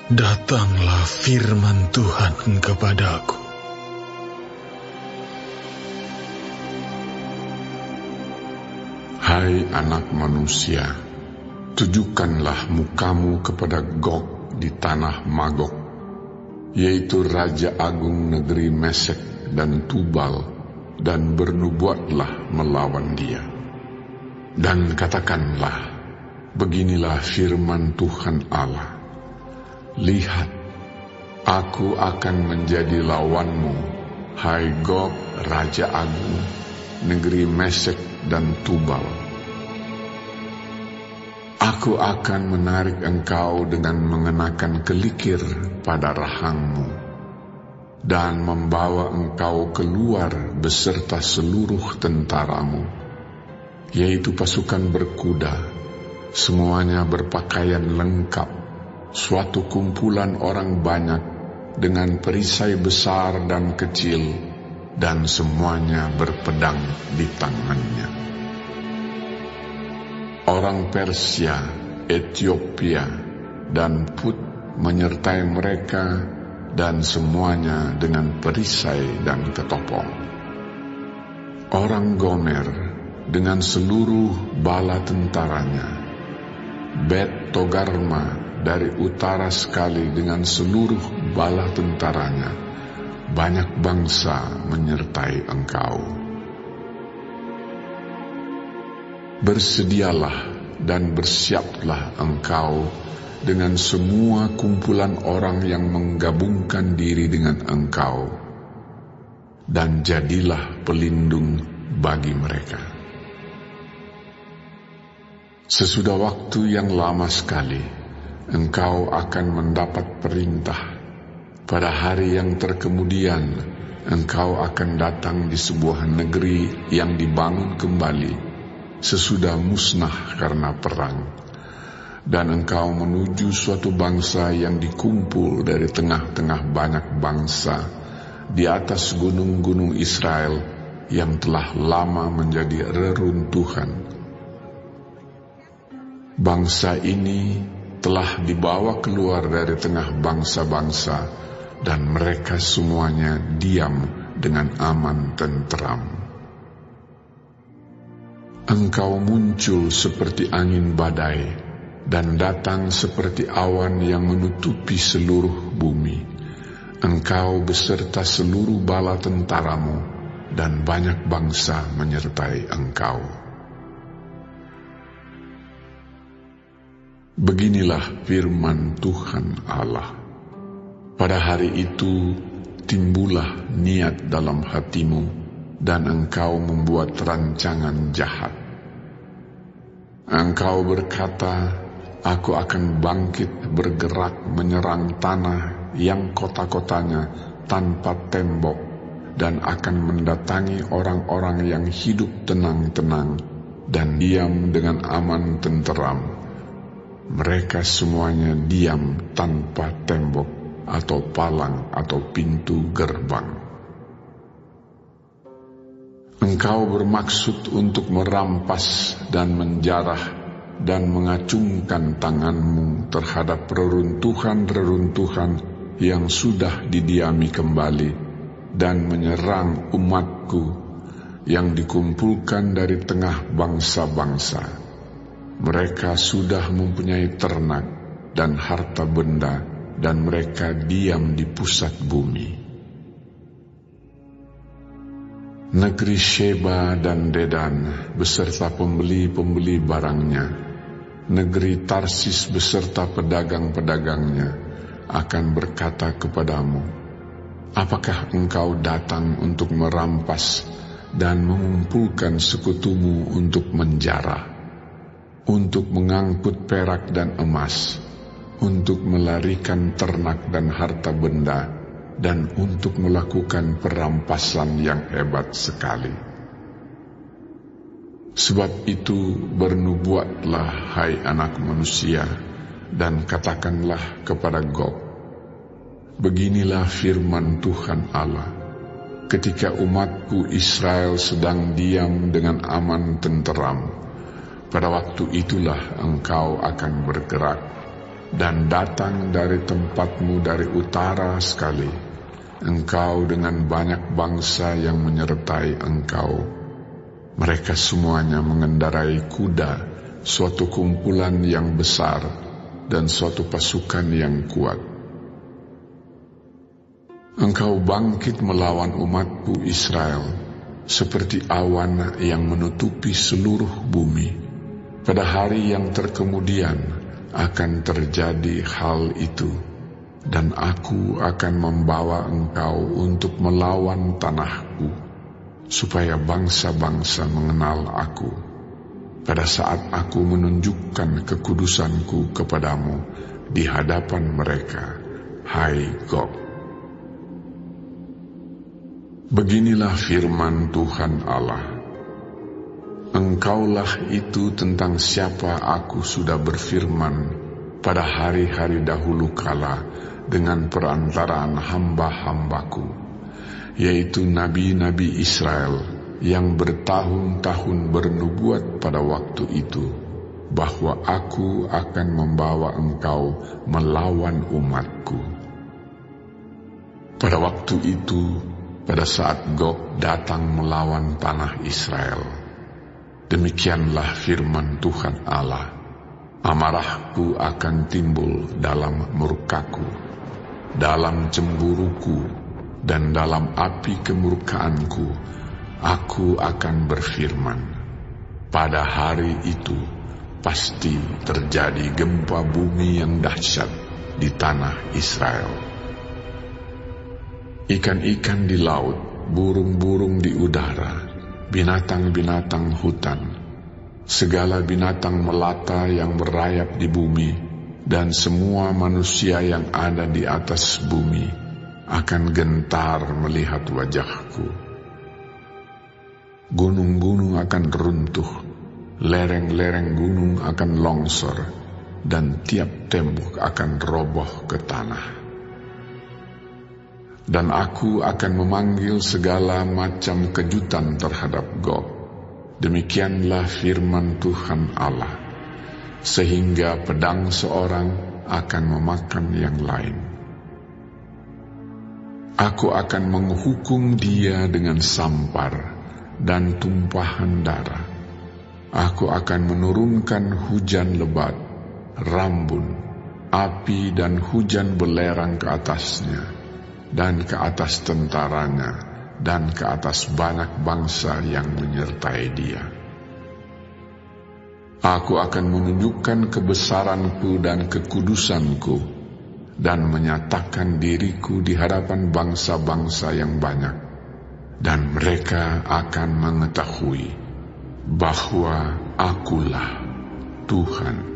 Datanglah firman Tuhan kepadaku. Hai anak manusia, tujukanlah mukamu kepada Gog di tanah Magog, yaitu Raja Agung negeri Mesek dan Tubal, dan bernubuatlah melawan dia. Dan katakanlah, beginilah firman Tuhan Allah. Lihat, aku akan menjadi lawanmu, hai Gog, Raja Agung, negeri Mesek dan Tubal. Aku akan menarik engkau dengan mengenakan kelikir pada rahangmu, dan membawa engkau keluar beserta seluruh tentaramu, yaitu pasukan berkuda, semuanya berpakaian lengkap, suatu kumpulan orang banyak dengan perisai besar dan kecil, dan semuanya berpedang di tangannya. Orang Persia, Ethiopia, dan Put menyertai mereka, dan semuanya dengan perisai dan ketopong. Orang Gomer dengan seluruh bala tentaranya, Bet Togarma dari utara sekali dengan seluruh bala tentaranya, banyak bangsa menyertai engkau. Bersedialah dan bersiaplah engkau dengan semua kumpulan orang yang menggabungkan diri dengan engkau, dan jadilah pelindung bagi mereka. Sesudah waktu yang lama sekali, engkau akan mendapat perintah. Pada hari yang terkemudian, engkau akan datang di sebuah negeri yang dibangun kembali, sesudah musnah karena perang. Dan engkau menuju suatu bangsa yang dikumpul dari tengah-tengah banyak bangsa, di atas gunung-gunung Israel yang telah lama menjadi reruntuhan. Bangsa ini telah dibawa keluar dari tengah bangsa-bangsa, dan mereka semuanya diam dengan aman tentram. Engkau muncul seperti angin badai, dan datang seperti awan yang menutupi seluruh bumi. Engkau beserta seluruh bala tentaramu, dan banyak bangsa menyertai engkau. Beginilah firman Tuhan Allah. Pada hari itu timbullah niat dalam hatimu, dan engkau membuat rancangan jahat. Engkau berkata, aku akan bangkit bergerak menyerang tanah yang kota-kotanya tanpa tembok, dan akan mendatangi orang-orang yang hidup tenang-tenang dan diam dengan aman tenteram. Mereka semuanya diam tanpa tembok atau palang atau pintu gerbang. Engkau bermaksud untuk merampas dan menjarah dan mengacungkan tanganmu terhadap reruntuhan-reruntuhan yang sudah didiami kembali, dan menyerang umatku yang dikumpulkan dari tengah bangsa-bangsa. Mereka sudah mempunyai ternak dan harta benda, dan mereka diam di pusat bumi. Negeri Sheba dan Dedan beserta pembeli-pembeli barangnya, negeri Tarsis beserta pedagang-pedagangnya akan berkata kepadamu, apakah engkau datang untuk merampas dan mengumpulkan sekutumu untuk menjarah, untuk mengangkut perak dan emas, untuk melarikan ternak dan harta benda, dan untuk melakukan perampasan yang hebat sekali? Sebab itu bernubuatlah, hai anak manusia, dan katakanlah kepada Gog, beginilah firman Tuhan Allah. Ketika umatku Israel sedang diam dengan aman tenteram, pada waktu itulah engkau akan bergerak dan datang dari tempatmu dari utara sekali, engkau dengan banyak bangsa yang menyertai engkau. Mereka semuanya mengendarai kuda, suatu kumpulan yang besar dan suatu pasukan yang kuat. Engkau bangkit melawan umatku Israel, seperti awan yang menutupi seluruh bumi. Pada hari yang terkemudian akan terjadi hal itu, dan aku akan membawa engkau untuk melawan tanahku, supaya bangsa-bangsa mengenal aku, pada saat aku menunjukkan kekudusanku kepadamu di hadapan mereka, hai Gog. Beginilah firman Tuhan Allah. Engkaulah itu tentang siapa aku sudah berfirman pada hari-hari dahulu kala dengan perantaraan hamba-hambaku, yaitu nabi-nabi Israel yang bertahun-tahun bernubuat pada waktu itu, bahwa aku akan membawa engkau melawan umatku. Pada waktu itu, pada saat Gog datang melawan tanah Israel, demikianlah firman Tuhan Allah, amarahku akan timbul dalam murkaku, dalam cemburuku, dan dalam api kemurkaanku, aku akan berfirman. Pada hari itu, pasti terjadi gempa bumi yang dahsyat di tanah Israel. Ikan-ikan di laut, burung-burung di udara, binatang-binatang hutan, segala binatang melata yang merayap di bumi, dan semua manusia yang ada di atas bumi akan gentar melihat wajahku. Gunung-gunung akan runtuh, lereng-lereng gunung akan longsor, dan tiap tembok akan roboh ke tanah. Dan aku akan memanggil segala macam kejutan terhadap Gog. Demikianlah firman Tuhan Allah, sehingga pedang seorang akan memakan yang lain. Aku akan menghukum dia dengan sampar dan tumpahan darah. Aku akan menurunkan hujan lebat, rambun, api dan hujan belerang ke atasnya, dan ke atas tentaranya, dan ke atas banyak bangsa yang menyertai dia. Aku akan menunjukkan kebesaranku dan kekudusanku, dan menyatakan diriku di hadapan bangsa-bangsa yang banyak, dan mereka akan mengetahui bahwa akulah Tuhan.